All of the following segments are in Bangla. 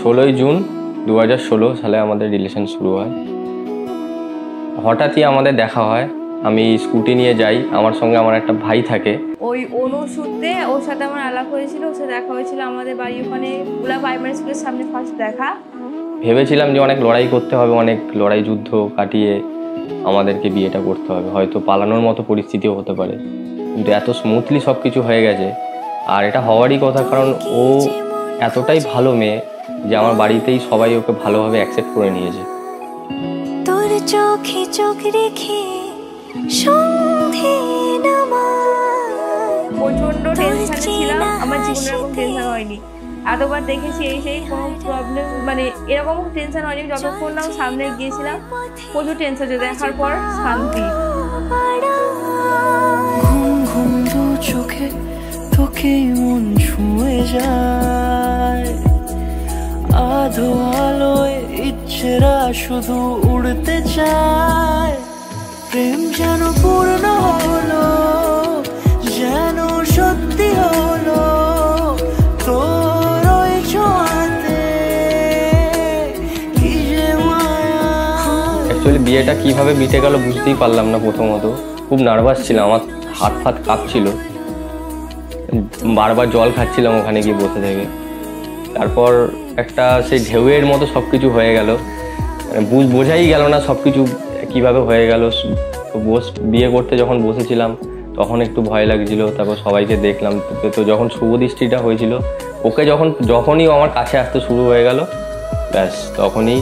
16ই জুন 2016 সালে আমাদের রিলেশন শুরু হয়। হঠাৎই আমাদের দেখা হয়, আমি স্কুটি নিয়ে যাই, আমার সঙ্গে আমার একটা ভাই থাকে। ওই অনুসূত্রে ওর সাথে আমার আলাপ হয়েছিল, ওর সাথে দেখা হয়েছিল আমাদের বাড়ি ওখানে গুলা প্রাইমারি স্কুলের সামনে ফার্স্ট দেখা। ভেবেছিলাম যে অনেক লড়াই করতে হবে, অনেক লড়াই যুদ্ধ কাটিয়ে আমাদেরকে বিয়েটা করতে হবে, হয়তো পালানোর মতো পরিস্থিতিও হতে পারে, কিন্তু এত স্মুথলি সব কিছু হয়ে গেছে। আর এটা হওয়ারই কথা, কারণ ও এতটাই ভালো মেয়ে যে আমার বাড়িতেই সবাই ওকে ভালোভাবে অ্যাকসেপ্ট করে নিয়েছে। তোর চোখে চোখ রেখে সন্ধে নামায় প্রচন্ড টেনশনে ছিলাম, আমার জীবনে এরকম টেনশন হয়নি। এতবার দেখেছি এই সেই কোনো প্রবলেম, মানে এরকম টেনশন হয়নি যতক্ষণ না সামনে গিয়েছিলাম। প্রচুর টেনশন, দেখার পর শান্তি। ঘুম ঘুম দু চোখে তোকে মন ছুঁয়ে যায়, আধো আলোয় ইচ্ছেরা শুধু উড়তে চায়। প্রেম যেন পূর্ণ হলো, যেন সত্যি হলো তোর ওই ছোঁয়াতে, কি যে মায়া। অ্যাকচুয়ালি বিয়েটা কিভাবে মিটে গেল বুঝতেই পারলাম না। প্রথমত খুব নার্ভাস ছিলাম, আমার হাত ফাত কাঁপছিল, বারবার জল খাচ্ছিলাম ওখানে গিয়ে বসে থেকে। তারপর একটা সেই ঢেউয়ের মতো সব কিছু হয়ে গেল, বোঝাই গেল না সব কিছু কীভাবে হয়ে গেল। বিয়ে করতে যখন বসেছিলাম তখন একটু ভয় লাগছিল, তারপর সবাইকে দেখলাম। তো যখন শুভ দৃষ্টিটা হয়েছিল, ওকে যখনই আমার কাছে আসতে শুরু হয়ে গেল, ব্যাস তখনই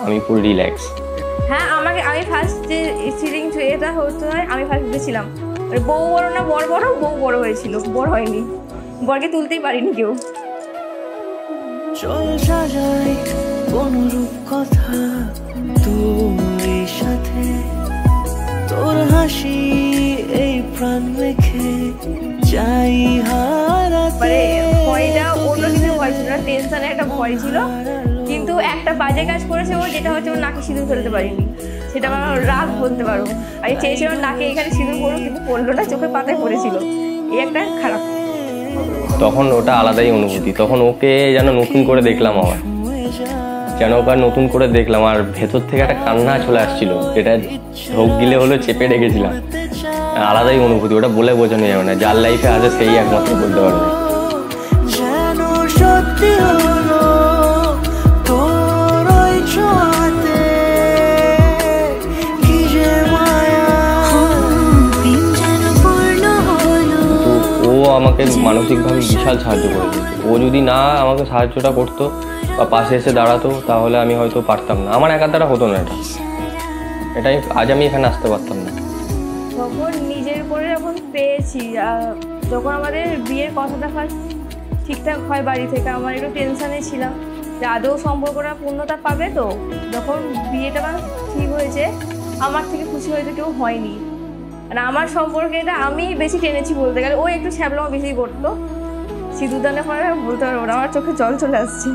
আমি পুরো রিল্যাক্স। হ্যাঁ, আমি ফার্স্ট যে সিলিং এটা হতে হয়, আমি ফার্স্ট গেছিলাম। বউ বড় না বর বড়, বউ বড় হয়েছিল, বড় হয়নি, বরকে তুলতেই পারিনি কেউ। চল সাজাই কোন রূপ কথা তোর সাথে, তোর হাসি এই প্রাণ লেখে চাই হারাতে। ভয়টা অন্য কিছু ভয় ছিল না, টেনশনে একটা ভয় ছিল। কিন্তু একটা বাজে কাজ করেছে ও, যেটা হচ্ছে ওর নাকে সিঁদুর ফেলতে পারিনি, সেটা আমার রাগ বলতে পারো। আমি চেয়েছিলাম নাকে এখানে সিঁদুর পড়ুক, কিন্তু পড়লো না, চোখে পাতায় পড়েছিল, এই একটা খারাপ। তখন ওটা আলাদাই অনুভূতি, তখন ওকে যেন নতুন করে দেখলাম, আমার যেন ওকে নতুন করে দেখলাম। আর ভেতর থেকে একটা কান্না চলে আসছিল, যেটা ঢোক গিলে হলো চেপে রেখেছিলাম। আলাদাই অনুভূতি, ওটা বলে বোঝানো যাবে না, যার লাইফে আছে সেই একমাত্র বলতে পারবে। আমাকে মানসিকভাবে বিশাল সাহায্য করে দিয়েছে। ও যদি না আমাকে সাহায্যটা করতো বা পাশে এসে দাঁড়াতো, তাহলে আমি হয়তো পারতাম না, আমার একা দ্বারা হতো না এটাই আজ আমি এখানে আসতে পারতাম না। যখন নিজের উপরে যখন পেয়েছি, যখন আমাদের বিয়ের কথাটা ফার্স্ট ঠিকঠাক হয় বাড়ি থেকে, আমার একটু টেনশানে ছিলাম যে আদৌ সম্পর্কটা পূর্ণতা পাবে। তো যখন বিয়েটা ঠিক হয়েছে, আমার থেকে খুশি হয়তো কেউ হয়নি। মানে আমার সম্পর্কে এটা আমি বেশি টেনেছি বলতে গেলে, ও একটু ছ্যাবলামা বেশি করতো। সিঁদুরদানের পরে বলতে পারবো না, আমার চোখে জল চলে আসছে।